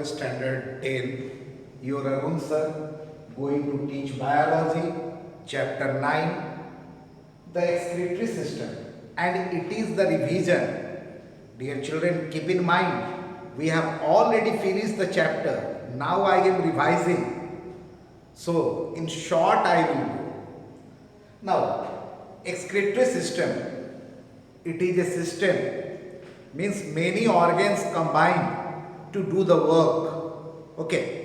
your standard 10. Your Arun sir going to teach biology, chapter 9, the excretory system, and it is the revision. Dear children, keep in mind, we have already finished the chapter. Now I am revising. So, in short, I will do. Now, excretory system, it is a system, means many organs combine to do the work. Okay.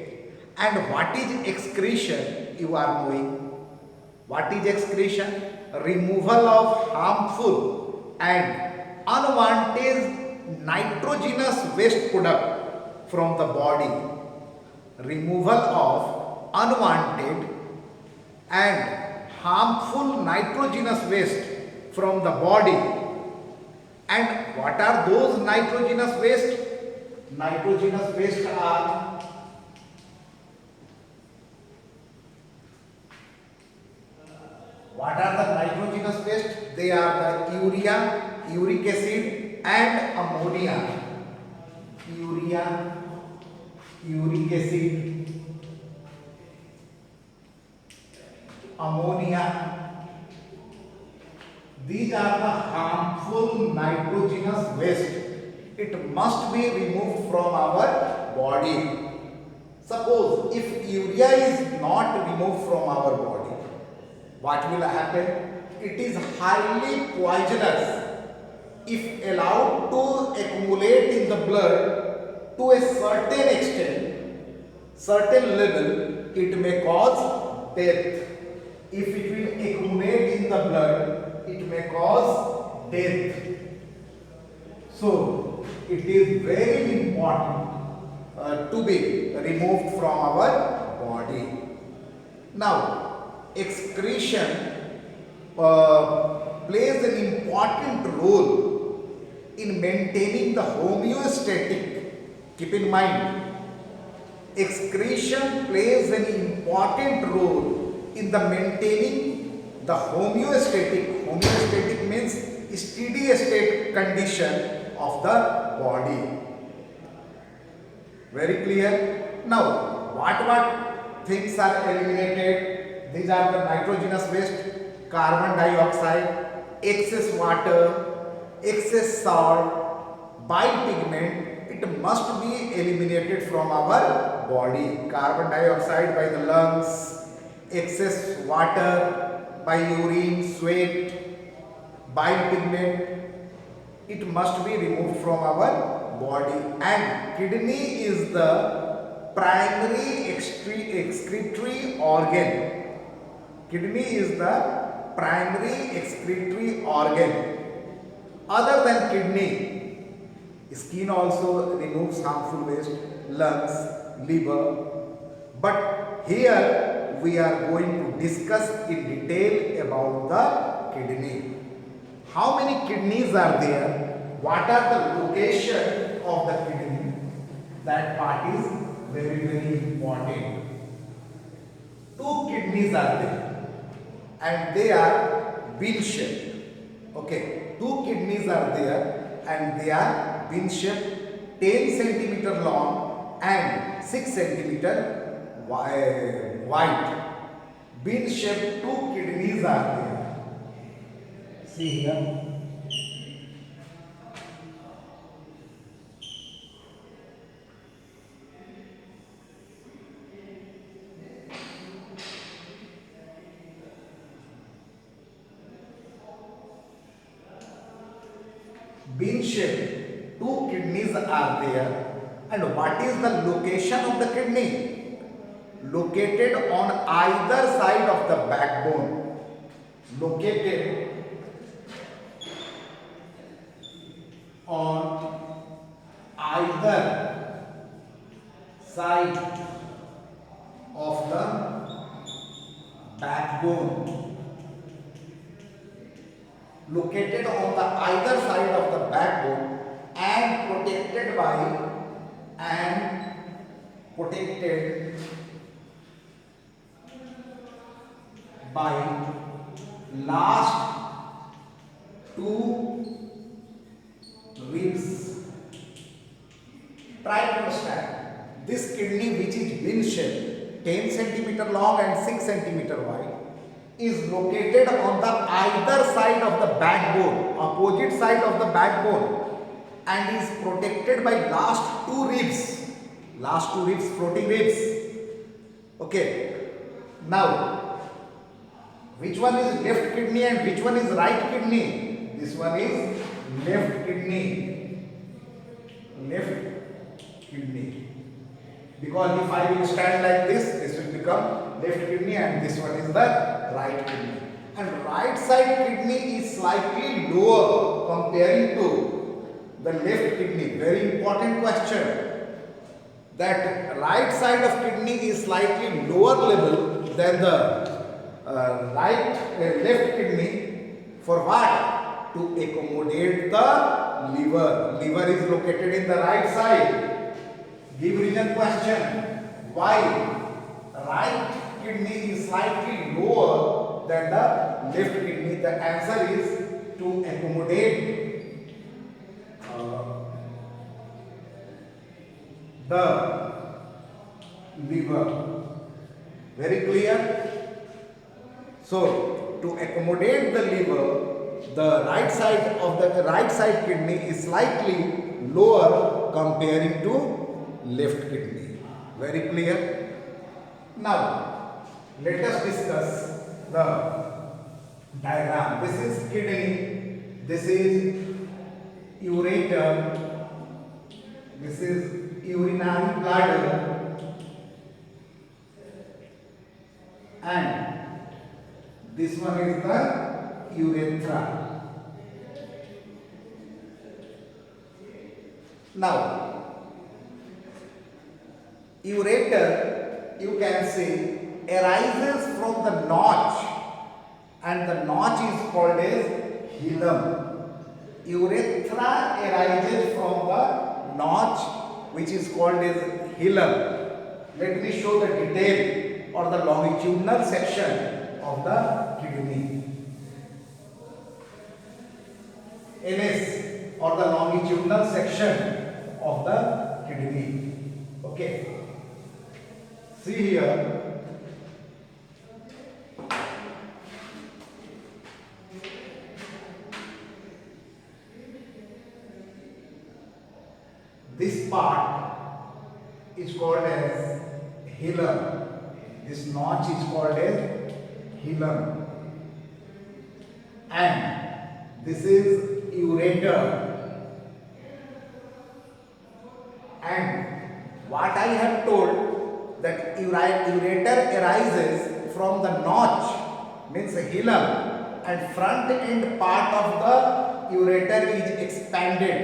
And what is excretion? You are knowing. What is excretion? Removal of harmful and unwanted nitrogenous waste product from the body. Removal of unwanted and harmful nitrogenous waste from the body. And what are those nitrogenous waste? Nitrogenous waste are what are the nitrogenous waste? They are the urea, uric acid and ammonia. Urea, uric acid, ammonia. These are the harmful nitrogenous waste. It must be removed from our body. Suppose if urea is not removed from our body, what will happen? It is highly poisonous. If allowed to accumulate in the blood to a certain extent, certain level, it may cause death. If it will accumulate in the blood, it may cause death. So, it is very important to be removed from our body. Now, excretion plays an important role in maintaining the homeostatic. Keep in mind, excretion plays an important role in the maintaining the homeostatic. Homeostatic means steady state condition of the body. Very clear? Now, what things are eliminated? These are the nitrogenous waste, carbon dioxide, excess water, excess salt, bile pigment. It must be eliminated from our body. Carbon dioxide by the lungs, excess water by urine, sweat, bile pigment. It must be removed from our body. And kidney is the primary excretory organ. Kidney is the primary excretory organ. Other than kidney, skin also removes harmful waste, lungs, liver. But here we are going to discuss in detail about the kidney. How many kidneys are there? What are the location of the kidney? That part is very, very important. Two kidneys are there and they are bean shaped. Okay, two kidneys are there and they are bean shaped, 10 centimeter long and 6 centimeter wide. Bean shaped two kidneys are there. See here. Bean shaped two kidneys are there. And what is the location of the kidney? Located on either side of the backbone. Located on either side of the backbone. Located on the either side of the backbone and protected by last two ribs. Try to understand. this kidney, which is bean shaped, 10 centimeter long and 6 centimeter wide, is located on the either side of the backbone, opposite side of the backbone, and is protected by last two ribs, floating ribs. Okay. Now, which one is left kidney and which one is right kidney? This one is left kidney. Because if I will stand like this will become left kidney, and this one is the right kidney. And right side kidney is slightly lower comparing to the left kidney. Very important question. That right side of kidney is slightly lower level than the left kidney. For what? To accommodate the liver. Liver is located in the right side. Give reason question. Why right kidney is slightly lower than the left kidney? The answer is to accommodate the liver. Very clear? So, to accommodate the liver, the right side kidney is slightly lower comparing to left kidney. Very clear? Now, let us discuss the diagram. This is kidney, this is ureter, this is urinary bladder, and this one is the urethra. Now, ureter, you can see, arises from the notch, and the notch is called as hilum. Urethra arises from the notch, which is called as hilum. Let me show the detail or the longitudinal section of the kidney. LS, or the longitudinal section of the kidney. Okay. See here. This part is called as hilum. This notch is called as hilum. And this is ureter. And what I have told, that ureter arises from the notch, means hilum, and front end part of the ureter is expanded,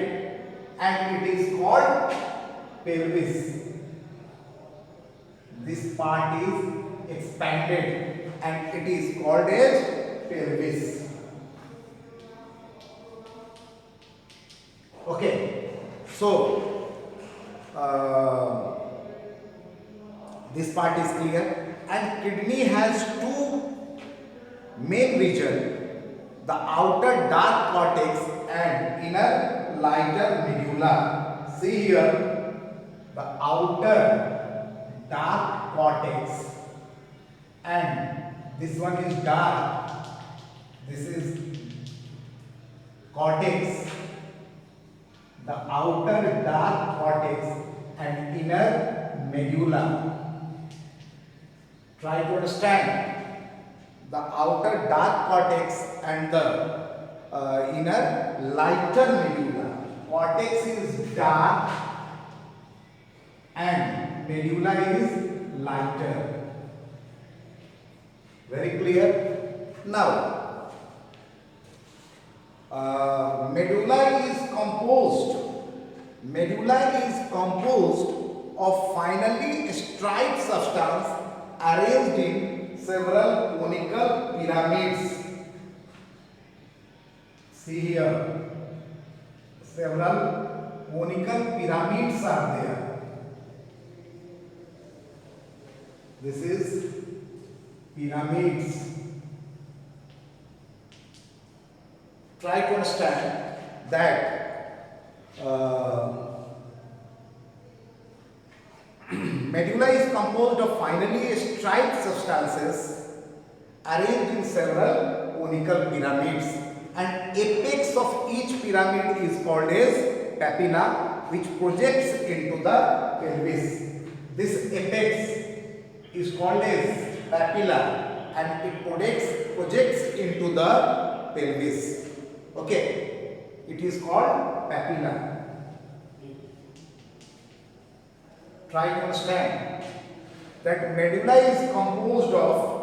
and it is called pelvis. This part is expanded and it is called as pelvis. Okay, so this part is clear, and kidney has two main regions, the outer dark cortex and inner lighter medulla. See here, the outer dark cortex, and this one is dark, this is cortex, the outer dark cortex and inner medulla. Try to understand. The outer dark cortex and the inner lighter medulla. Cortex is dark and medulla is lighter. Very clear? Now, medulla is composed of finely striped substance arranged in several conical pyramids. See here, several conical pyramids are there. This is pyramids. Try to understand that Medulla is composed of finely striped substances arranged in several conical pyramids, and apex of each pyramid is called as papilla, which projects into the pelvis. This apex is called as papilla and it projects into the pelvis. Okay, it is called papilla. Try to understand that medulla is composed of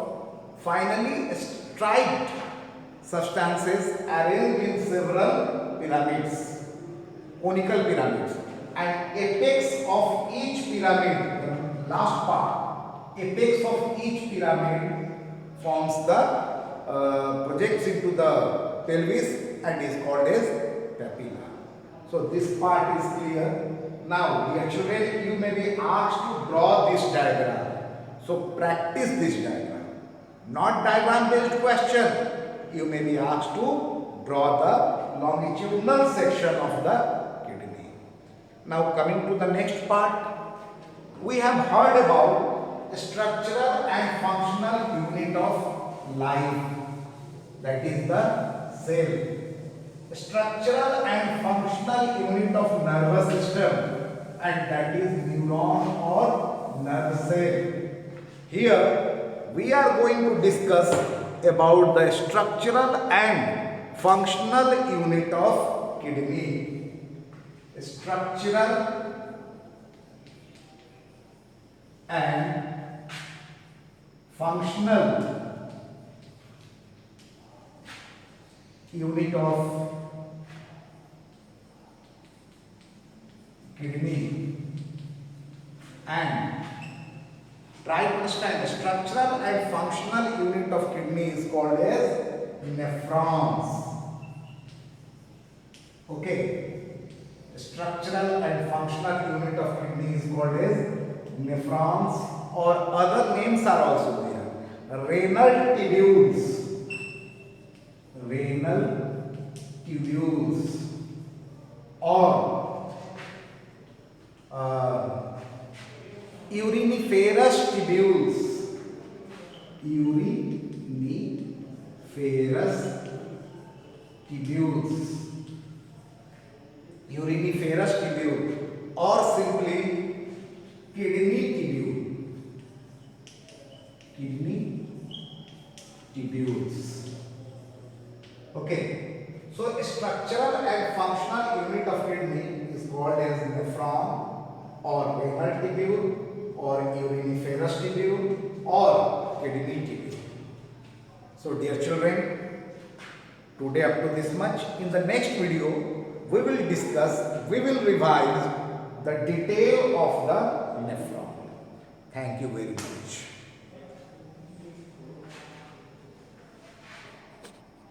finely striped substances arranged in several pyramids, conical pyramids, and apex of each pyramid, the last part, apex of each pyramid forms the projects into the pelvis and is called as papilla. So this part is clear. Now, dear children, you may be asked to draw this diagram. So practice this diagram. Not diagram based question. You may be asked to draw the longitudinal section of the kidney. Now coming to the next part, we have heard about structural and functional unit of life, that is the cell. Structural and functional unit of nervous system, and that is neuron or nerve cell. Here we are going to discuss about the structural and functional unit of kidney. Structural and functional unit of kidney, and try to understand the structural and functional unit of kidney is called as nephrons. Okay, structural and functional unit of kidney is called as nephrons, or other names are also there. Renal tubules, or uriniferous tubules, uriniferous tubule, or simply kidney tubules. Okay, so structural and functional unit of kidney is called as nephron, or renal tubule, or uriniferous tubule, or kidney tubule. So dear children, today up to this much. In the next video we will revise the detail of the nephron. Thank you very much.